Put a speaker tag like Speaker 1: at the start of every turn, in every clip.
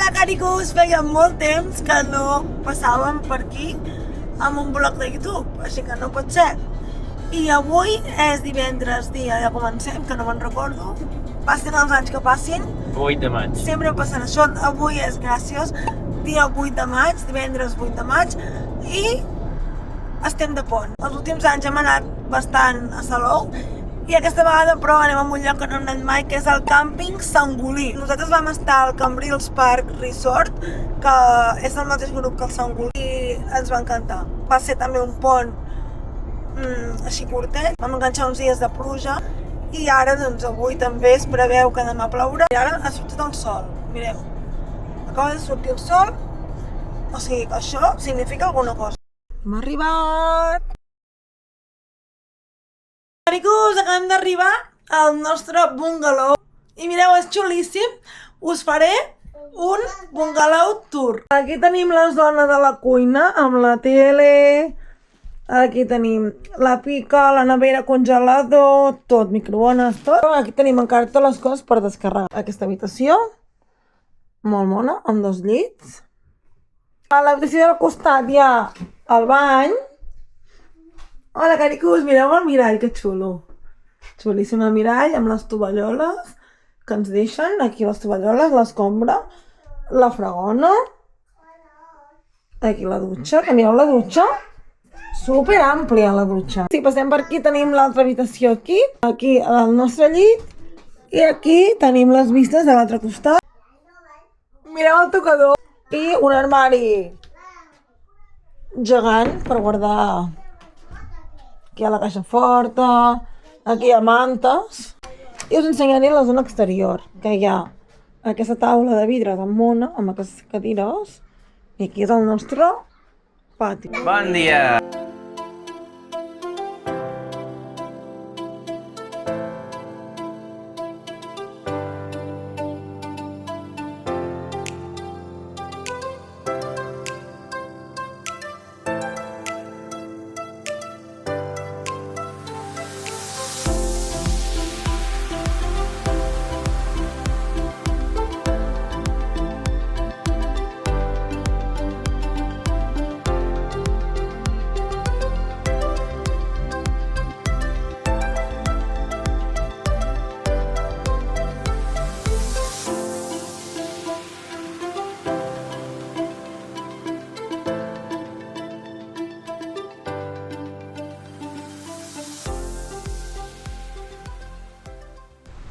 Speaker 1: Hola, caricos! Feia molt temps que no passàvem per aquí amb un blog de YouTube, així que no pot ser. I avui és divendres, dia ja comencem, que no me'n recordo. Passin els anys que passin.
Speaker 2: 8 de maig.
Speaker 1: Sempre passen això. Avui és graciós, dia 8 de maig, divendres 8 de maig, i estem de pont. Els últims anys hem anat bastant a Salou, i aquesta vegada, però, anem a un lloc que no hem anat mai, que és el càmping Sangolí. Nosaltres vam estar al Cambrils Park Resort, que és el mateix grup que el Sangolí, i ens va encantar. Va ser també un pont així curtet, vam enganxar uns dies de pluja, i ara, doncs, avui també es preveu que demà plourà. I ara ha sortit el sol, mireu. Acaba de sortir el sol, o sigui que això significa alguna cosa. Hem arribat! Caricos, acabem d'arribar al nostre bungalow. I mireu, és xulíssim. Us faré un bungalow tour. Aquí tenim la zona de la cuina, amb la tele. Aquí tenim la pica, la nevera, congelador, tot, microones, tot. Aquí tenim encara totes les coses per descarregar. Aquesta habitació, molt mona, amb 2 llits. A l'habitació del costat hi ha el bany. Hola, caricos, mireu el mirall, que xulo. Xulíssim el mirall amb les tovalloles que ens deixen. Aquí les tovalloles, l'escombra, la fregona. Aquí la dutxa, que mireu la dutxa. Super àmplia la dutxa. Si passem per aquí tenim l'altra habitació aquí. Aquí el nostre llit. I aquí tenim les vistes de l'altre costat. Mireu el tocador. I un armari gegant per guardar. Aquí hi ha la caixa forta, aquí hi ha mantes. I us ensenyaré la zona exterior, que hi ha aquesta taula de vidre tan mona, amb aquestes cadires. I aquí és el nostre pati.
Speaker 2: Bon dia!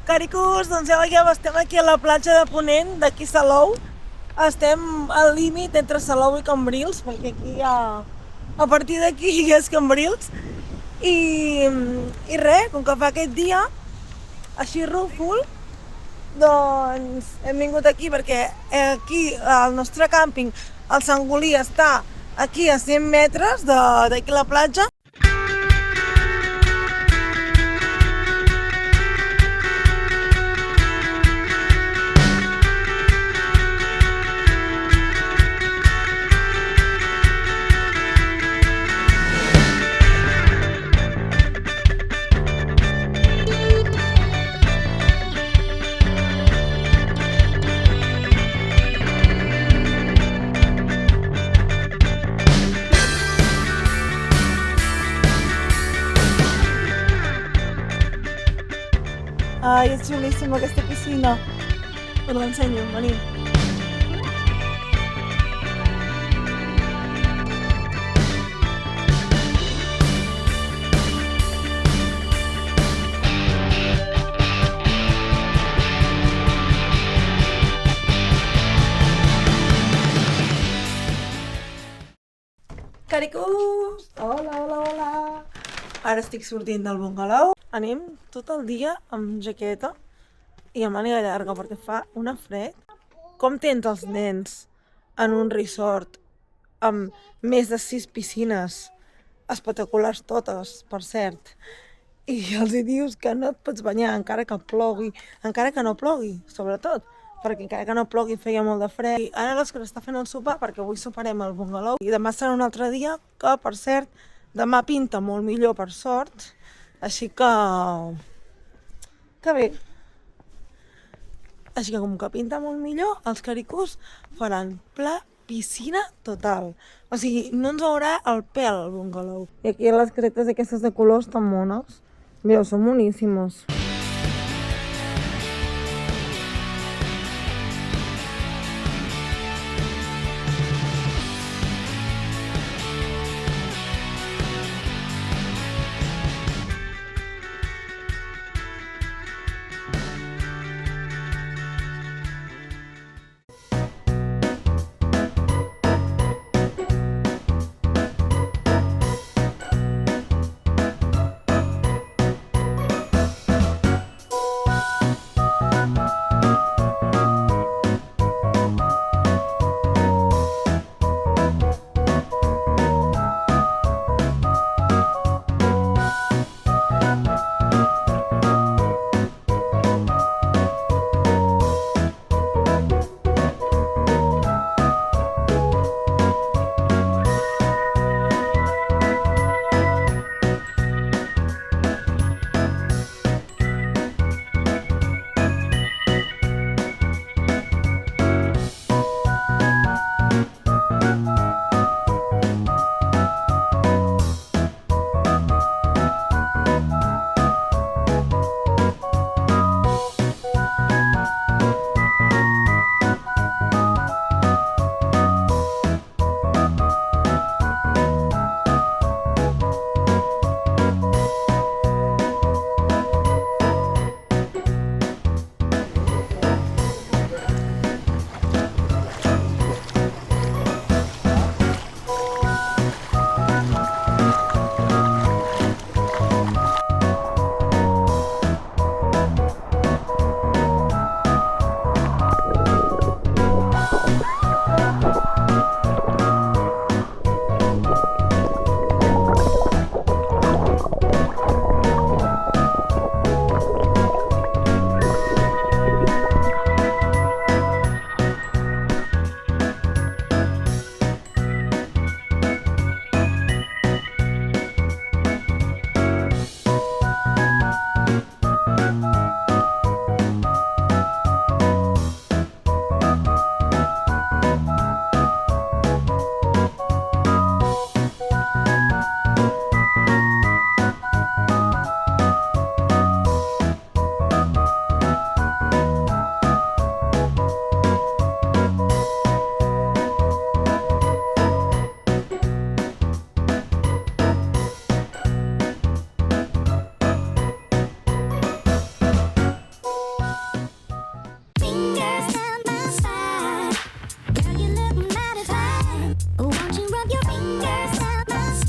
Speaker 1: Caricos, doncs ja veieu, estem aquí a la platja de Ponent, d'aquí Salou. Estem al límit entre Salou i Cambrils, perquè aquí hi ha... A partir d'aquí hi és Cambrils. I res, com que fa aquest dia, així rúfol, doncs hem vingut aquí perquè aquí el nostre càmping, el Sangolí, està aquí a 100 metres d'aquí la platja. Ai, és xulíssima aquesta piscina. Us l'ensenyo, venim. Caricos! Hola, hola, hola! Ara estic sortint del bungalow. Anem tot el dia amb jaqueta i amb màniga llarga perquè fa una fred. Com tens els nens en un resort amb més de 6 piscines, espectaculars totes, per cert, i els hi dius que no et pots banyar encara que plogui, encara que no plogui, sobretot, perquè encara que no plogui feia molt de fred. I ara l'Òscar està fent el sopar perquè avui soparem al bungalow i demà serà un altre dia que, per cert, demà pinta molt millor, per sort. Així que bé. així que com que pinta molt millor, els caricús faran pla piscina total. O sigui, no ens veurà el pèl al bungalow. I aquí les casetes aquestes de colors tan mones. Veu, són boníssimes.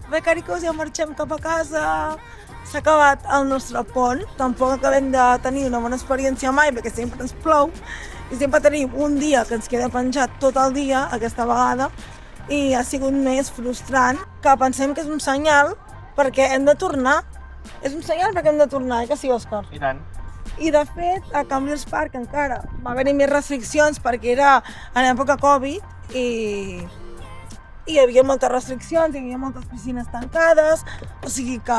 Speaker 1: Bé, caricos, ja marxem cap a casa. S'ha acabat el nostre pont. Tampoc acabem de tenir una bona experiència mai, perquè sempre ens plou. I sempre tenim un dia que ens queda penjat tot el dia, aquesta vegada, i ha sigut més frustrant, que pensem que és un senyal perquè hem de tornar. És un senyal perquè hem de tornar, que sí, Òscar?
Speaker 2: I tant.
Speaker 1: I de fet, a Cambrils Park encara va haver-hi més restriccions perquè era en època Covid i hi havia moltes restriccions, hi havia moltes piscines tancades, o sigui que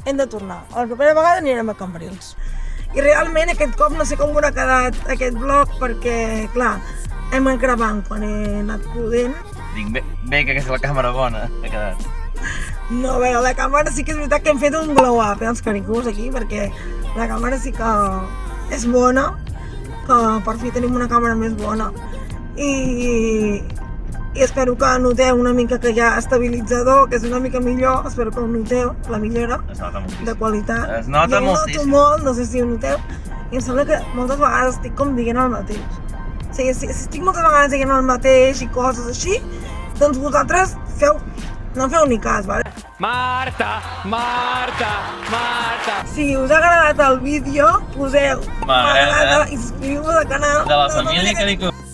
Speaker 1: hem de tornar. La propera vegada anirem a Cambrils. I realment aquest cop no sé com haurà quedat aquest vlog perquè, clar, hem anat gravant quan he anat prudent.
Speaker 2: Dic, bé que aquesta és la càmera bona, ha quedat.
Speaker 1: No, bé, la càmera sí que és veritat que hem fet un glow up, els caricús aquí, perquè la càmera sí que és bona, que per fi tenim una càmera més bona. I espero que noteu una mica que hi ha estabilitzador, que és una mica millor, espero que ho noteu, la millora de qualitat.
Speaker 2: Es nota moltíssim.
Speaker 1: Jo ho noto molt, no sé si ho noteu, i em sembla que moltes vegades estic com dient el mateix. O sigui, si estic moltes vegades dient el mateix i coses així, doncs vosaltres no feu ni cas, vale?
Speaker 3: Marta, Marta, Marta.
Speaker 1: Si us ha agradat el vídeo, poseu m'agrada i subscriu-vos al canal
Speaker 2: De la família Caricús.